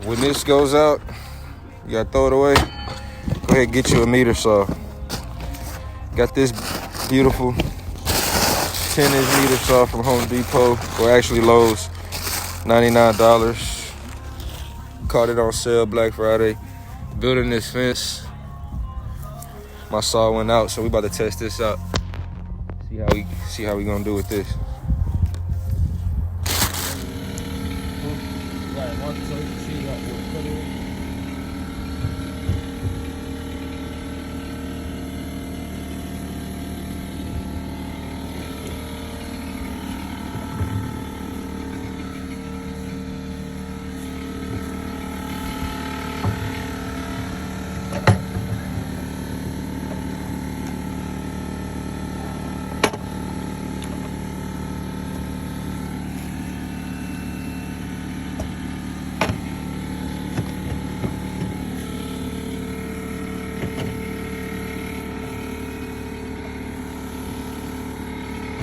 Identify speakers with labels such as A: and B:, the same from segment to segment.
A: When this goes out, you gotta throw it away. Go ahead and get you a meter saw. Got this beautiful 10-inch meter saw from Home Depot, or actually Lowe's, $99. Caught it on sale Black Friday. Building this fence. My saw went out, so we about to test this out. See how we gonna do with this.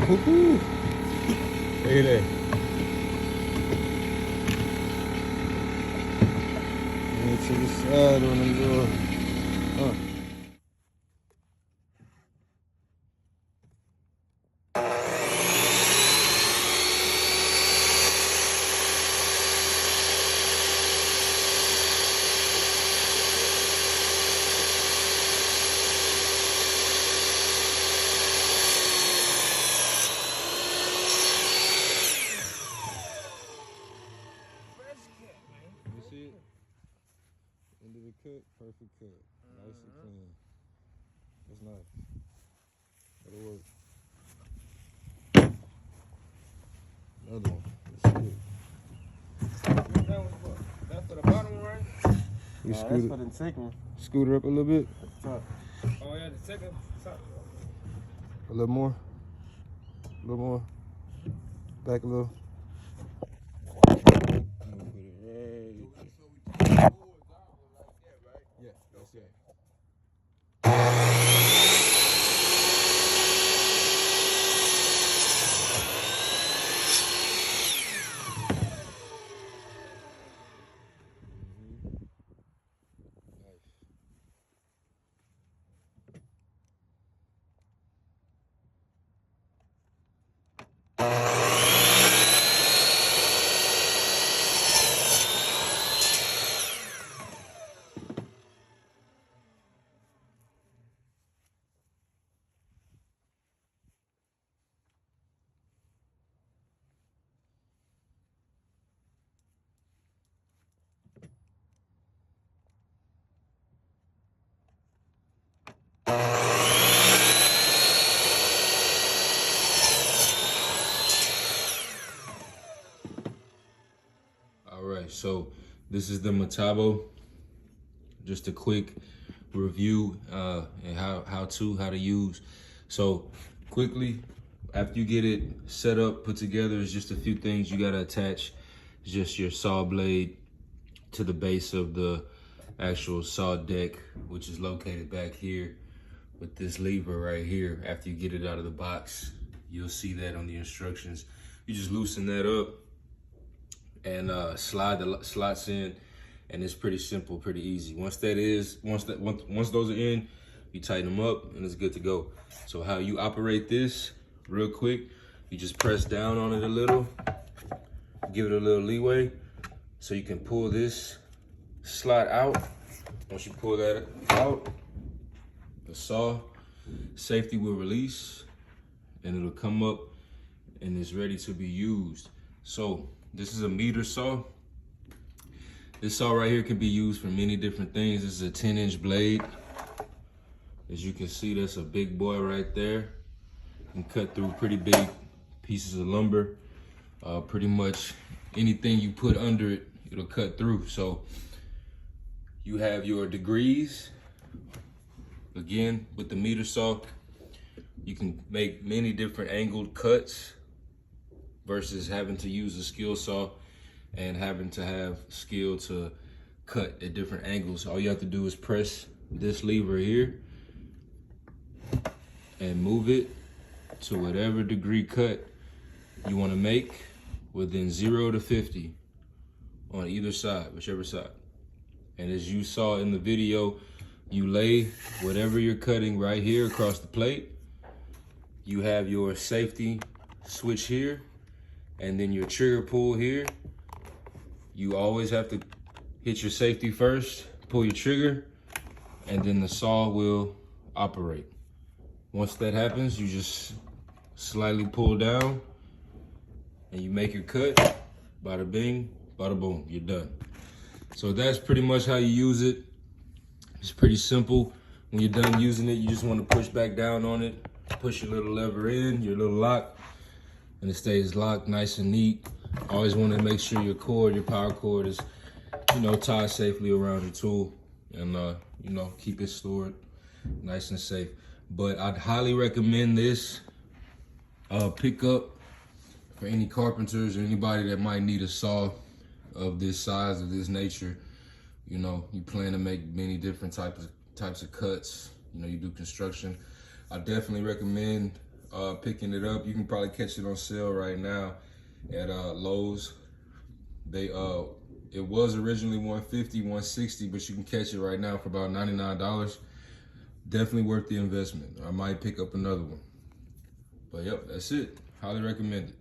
A: Woohoo! Look at that. To the side on the door. End of the cut, perfect cut. Nice and clean. That's nice. That'll work. Another one. That's good.
B: That's for the bottom one, right?
A: That's
B: for the second one.
A: Scoot her up a little bit.
B: Top. Oh yeah, the second top.
A: A little more. A little more. Back a little. All right, so this is the metabo. Just a quick review and how to use. So quickly, after you get it set up, put together, it's just a few things you gotta attach. It's just your saw blade to the base of the actual saw deck, which is located back here with this lever right here. After you get it out of the box, you'll see that on the instructions. You just loosen that up and slide the slots in, and it's pretty simple, pretty easy. Once those are in, you tighten them up and it's good to go. So how you operate this real quick, you just press down on it a little, give it a little leeway so you can pull this slot out. Once you pull that out, the saw safety will release and it'll come up and it's ready to be used. So this is a meter saw. This saw right here can be used for many different things. This is a 10-inch blade. As you can see, that's a big boy right there. You can cut through pretty big pieces of lumber. Pretty much anything you put under it, it'll cut through. So you have your degrees. Again, with the meter saw, you can make many different angled cuts versus having to use a skill saw and having to have skill to cut at different angles. All you have to do is press this lever here and move it to whatever degree cut you want to make within 0 to 50. on either side, whichever side. And as you saw in the video, you lay whatever you're cutting right here across the plate. You have your safety switch here, and then your trigger pull here. You always have to hit your safety first, pull your trigger, and then the saw will operate. Once that happens, you just slightly pull down and you make your cut. Bada bing, bada boom, you're done. So that's pretty much how you use it. It's pretty simple. When you're done using it, you just want to push back down on it, push your little lever in, your little lock, and it stays locked nice and neat. Always want to make sure your cord, your power cord is, tied safely around your tool, and keep it stored nice and safe. But I'd highly recommend this pickup for any carpenters or anybody that might need a saw of this size, of this nature. You plan to make many different types of cuts. You do construction. I definitely recommend picking it up. You can probably catch it on sale right now at Lowe's. It was originally $150, $160, but you can catch it right now for about $99. Definitely worth the investment. I might pick up another one. But yep, that's it. Highly recommend it.